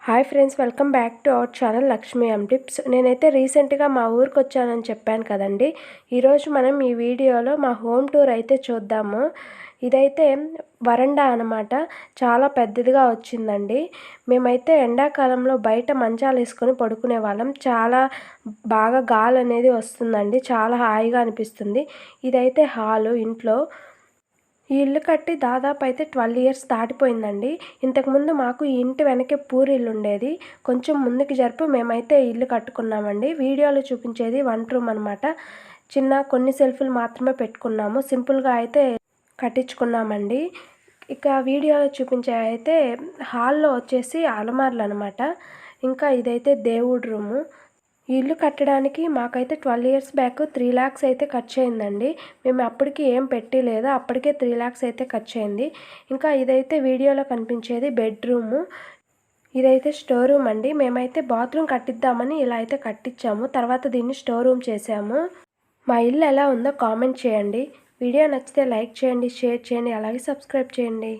Hi friends, welcome back to our channel Lakshmi M tips. నేనైతే రీసెంట్గా మా ఊరికి వచ్చానని చెప్పాను కదండి. ఈరోజు మనం ఈ వీడియోలో మా హోమ్ టూర్ అయితే చూద్దాము. ఇదైతే వరండా అనమాట. చాలా పెద్దదిగా వచ్చిందండి. మేమైతే ఎండాకాలంలో బయట మంచాలు వేసుకొని పడుకునే వాళ్ళం. చాలా బాగా గాలి అనేది వస్తుందండి. చాలా హాయిగా అనిపిస్తుంది. ఇదైతే హాలు ఇంట్లో. ఈ ఇల్లు కట్టి దాదాపు అయితే 12 ఇయర్స్ దాటిపోయిందండి. ఇంతకుముందు మాకు ఈ ఇంటి వెనకే పూరిల్లు ఉండేది. కొంచెం ముందుకు జరుపు మేమైతే ఇల్లు కట్టుకున్నామండి. వీడియోలో చూపించేది వంట రూమ్ అనమాట. చిన్న కొన్ని సెల్ఫ్లు మాత్రమే పెట్టుకున్నాము. సింపుల్గా అయితే కట్టించుకున్నామండి. ఇక వీడియోలో చూపించే అయితే హాల్లో వచ్చేసి అలమార్లు అనమాట. ఇంకా ఇదైతే దేవుడి రూము. ఈ ఇల్లు కట్టడానికి మాకైతే 12 ఇయర్స్ బ్యాక్ 3 lakhs అయితే ఖర్చు అయిందండి. మేము అప్పటికి ఏం పెట్టలేదు, అప్పటికే 3 lakhs అయితే ఖర్చు అయింది. ఇంకా ఇదైతే వీడియోలో కనిపించేది బెడ్రూము. ఇదైతే స్టోర్ రూమ్ అండి. మేమైతే బాత్రూమ్ కట్టిద్దామని ఇలా అయితే కట్టించాము. తర్వాత దీన్ని స్టోర్ రూమ్ చేసాము. మా ఇల్లు ఎలా ఉందో కామెంట్ చేయండి. వీడియో నచ్చితే లైక్ చేయండి, షేర్ చేయండి, అలాగే సబ్స్క్రైబ్ చేయండి.